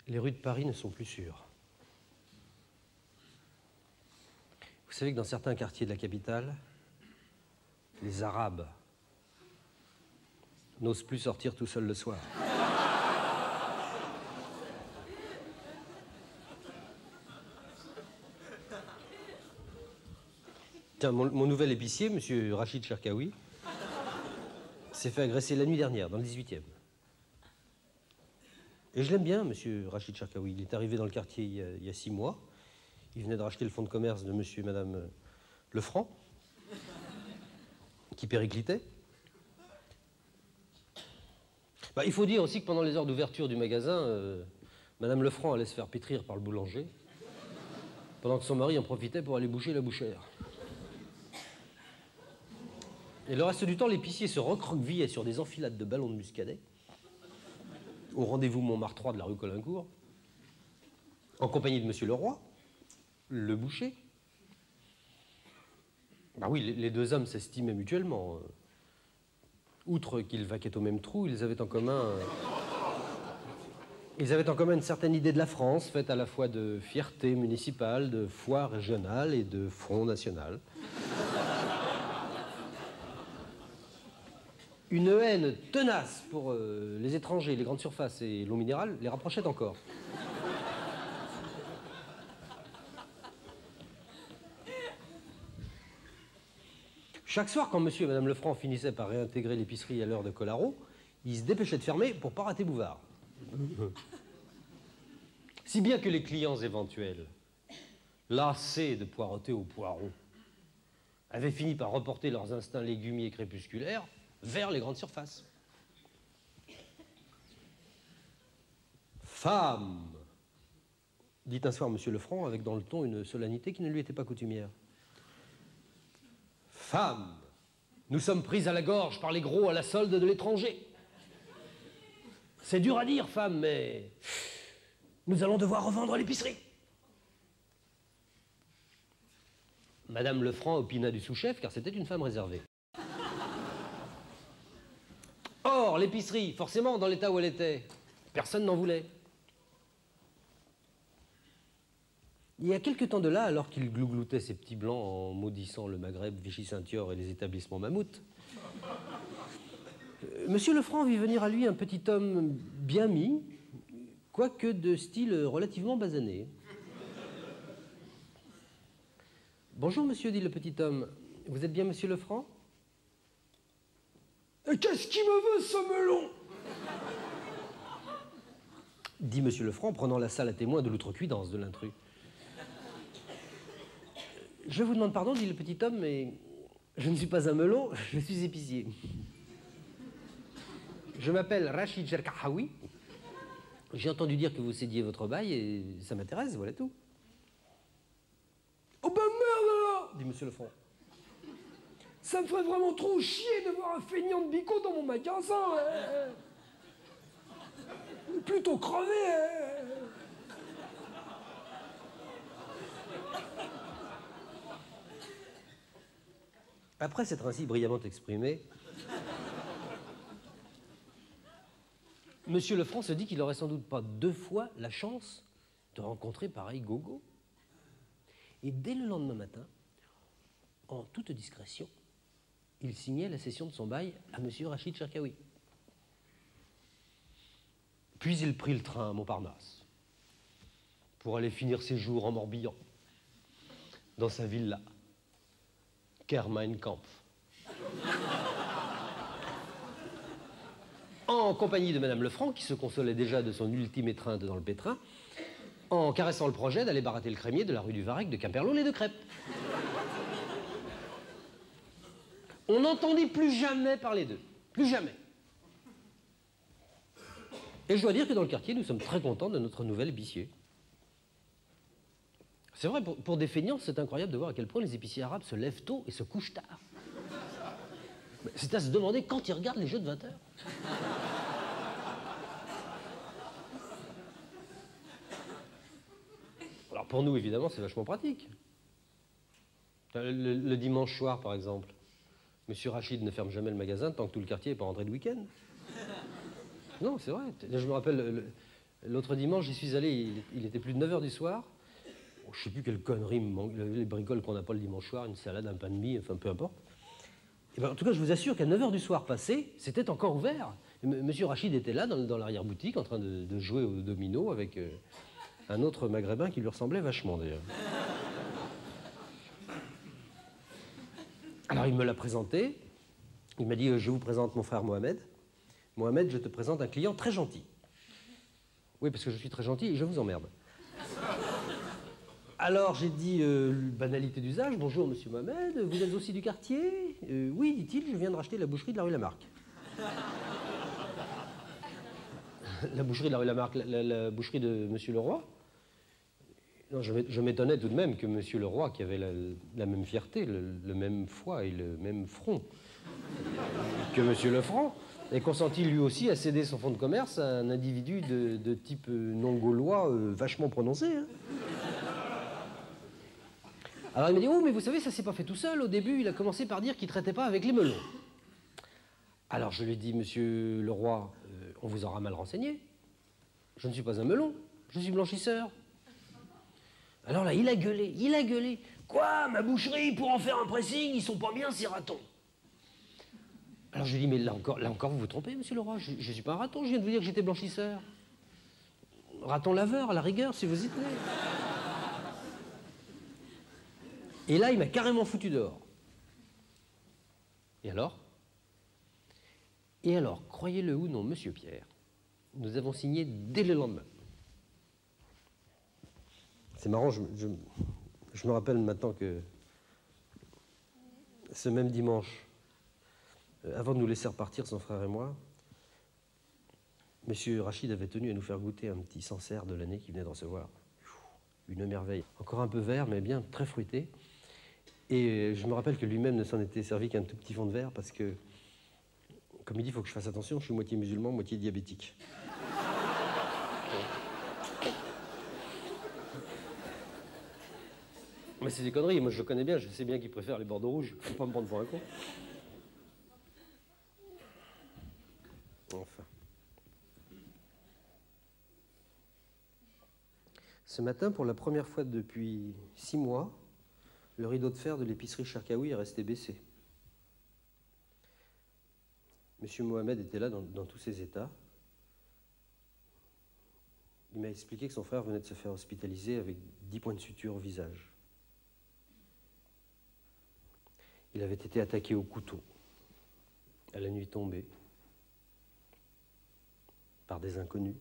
Les rues de Paris ne sont plus sûres. Vous savez que dans certains quartiers de la capitale, les Arabes n'osent plus sortir tout seuls le soir. Tiens, mon nouvel épicier, monsieur Rachid Cherkaoui, s'est fait agresser la nuit dernière, dans le 18e. Et je l'aime bien, monsieur Rachid Cherkaoui. Il est arrivé dans le quartier il y a 6 mois. Il venait de racheter le fonds de commerce de monsieur et madame Lefranc, qui périclitait. Bah, il faut dire aussi que pendant les heures d'ouverture du magasin, madame Lefranc allait se faire pétrir par le boulanger, pendant que son mari en profitait pour aller boucher la bouchère. Et le reste du temps, l'épicier se recroquevillait sur des enfilades de ballons de muscadet, au rendez-vous Montmartre 3 de la rue Colincourt, en compagnie de monsieur Leroy, le boucher. Ben oui, les deux hommes s'estimaient mutuellement. Outre qu'ils vaquaient au même trou, ils avaient en commun une certaine idée de la France, faite à la fois de fierté municipale, de foi régionale et de front national. Une haine tenace pour les étrangers, les grandes surfaces et l'eau minérale les rapprochait encore. Chaque soir, quand monsieur et madame Lefranc finissaient par réintégrer l'épicerie à l'heure de Colaro, ils se dépêchaient de fermer pour pas rater Bouvard. Si bien que les clients éventuels, lassés de poireauter au poireau, avaient fini par reporter leurs instincts légumiers crépusculaires vers les grandes surfaces. Femme, dit un soir monsieur Lefranc avec dans le ton une solennité qui ne lui était pas coutumière. Femme, nous sommes prises à la gorge par les gros à la solde de l'étranger. C'est dur à dire, femme, mais nous allons devoir revendre l'épicerie. Madame Lefranc opina du sous-chef, car c'était une femme réservée. Or, l'épicerie, forcément, dans l'état où elle était, personne n'en voulait. Il y a quelque temps de là, alors qu'il glougloutait ses petits blancs en maudissant le Maghreb, Vichy-Saint-Thior et les établissements mammouths, monsieur Lefranc vit venir à lui un petit homme bien mis, quoique de style relativement basané. « Bonjour, monsieur, dit le petit homme. Vous êtes bien monsieur Lefranc ?»« Qu'est-ce qui me veut, ce melon ?» dit monsieur Lefranc, prenant la salle à témoin de l'outrecuidance de l'intrus. « Je vous demande pardon, dit le petit homme, mais je ne suis pas un melon, je suis épicier. Je m'appelle Rachid Cherkaoui. J'ai entendu dire que vous cédiez votre bail et ça m'intéresse, voilà tout. » « Oh ben merde alors !» dit monsieur Lefranc. « Ça me ferait vraiment trop chier de voir un feignant de bico dans mon magasin. Plutôt crevé. Après s'être ainsi brillamment exprimé, monsieur Lefranc se dit qu'il n'aurait sans doute pas 2 fois la chance de rencontrer pareil gogo. Et dès le lendemain matin, en toute discrétion, il signait la cession de son bail à monsieur Rachid Cherkaoui. Puis il prit le train à Montparnasse pour aller finir ses jours en Morbihan, dans sa villa, Ker Mein Kampf. En compagnie de madame Lefranc, qui se consolait déjà de son ultime étreinte dans le pétrin, en caressant le projet d'aller barater le crémier de la rue du Varec de Quimperlé et de Crêpes. On n'entendit plus jamais parler d'eux. Plus jamais. Et je dois dire que dans le quartier, nous sommes très contents de notre nouvel épicier. C'est vrai, pour des feignants, c'est incroyable de voir à quel point les épiciers arabes se lèvent tôt et se couchent tard. C'est à se demander quand ils regardent les jeux de 20 heures. Alors pour nous, évidemment, c'est vachement pratique. Le dimanche soir, par exemple, monsieur Rachid ne ferme jamais le magasin tant que tout le quartier n'est pas rentré de week-end. Non, c'est vrai. Je me rappelle, L'autre dimanche, j'y suis allé, il était plus de 9 h du soir. Je ne sais plus quelle connerie me manque, les bricoles qu'on n'a pas le dimanche soir, une salade, un pain de mie, enfin peu importe. Et ben, en tout cas, je vous assure qu'à 9 h du soir passé, c'était encore ouvert. Monsieur Rachid était là, dans l'arrière-boutique, en train de jouer au domino avec un autre maghrébin qui lui ressemblait vachement, d'ailleurs. Alors, il me l'a présenté. Il m'a dit, je vous présente mon frère Mohamed. Mohamed, je te présente un client très gentil. Oui, parce que je suis très gentil et je vous emmerde. Alors, j'ai dit, banalité d'usage, bonjour, monsieur Mohamed, vous êtes aussi du quartier? Oui, dit-il, je viens de racheter la boucherie de la rue Lamarck. La boucherie de la rue Lamarck, la boucherie de monsieur Leroy? Non, je m'étonnais tout de même que monsieur Leroy, qui avait la même fierté, le même foie et le même front que monsieur Lefranc, ait consenti lui aussi à céder son fonds de commerce à un individu de type non-gaulois vachement prononcé. Hein. Alors il m'a dit, oh mais vous savez, ça s'est pas fait tout seul. Au début, il a commencé par dire qu'il ne traitait pas avec les melons. Alors je lui ai dit, monsieur Leroy, on vous aura mal renseigné. Je ne suis pas un melon, je suis blanchisseur. Alors là, il a gueulé. Quoi, ma boucherie, pour en faire un pressing, ils sont pas bien ces ratons. Alors je lui ai dit, mais là encore, vous vous trompez, monsieur Leroy, je ne suis pas un raton, je viens de vous dire que j'étais blanchisseur. Raton laveur, à la rigueur, si vous y tenez. Et là, il m'a carrément foutu dehors. Et alors, croyez-le ou non, monsieur Pierre, nous avons signé dès le lendemain. C'est marrant, je me rappelle maintenant que ce même dimanche, avant de nous laisser repartir, son frère et moi, monsieur Rachid avait tenu à nous faire goûter un petit Sancerre de l'année qu'il venait de recevoir. Une merveille. Encore un peu vert, mais bien très fruité. Et je me rappelle que lui-même ne s'en était servi qu'un tout petit fond de verre parce que, comme il dit, il faut que je fasse attention, je suis moitié musulman, moitié diabétique. Mais c'est des conneries, moi je le connais bien, je sais bien qu'il préfère les bordeaux rouges, faut pas me prendre pour un con. Enfin. Ce matin, pour la première fois depuis 6 mois, le rideau de fer de l'épicerie Cherkaoui est resté baissé. Monsieur Mohamed était là dans tous ses états. Il m'a expliqué que son frère venait de se faire hospitaliser avec 10 points de suture au visage. Il avait été attaqué au couteau, à la nuit tombée, par des inconnus.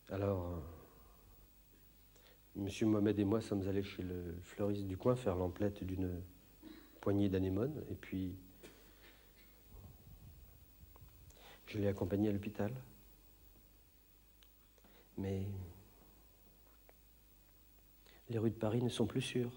Alors, monsieur Mohamed et moi sommes allés chez le fleuriste du coin faire l'emplette d'une poignée d'anémones, et puis je l'ai accompagné à l'hôpital. Mais les rues de Paris ne sont plus sûres.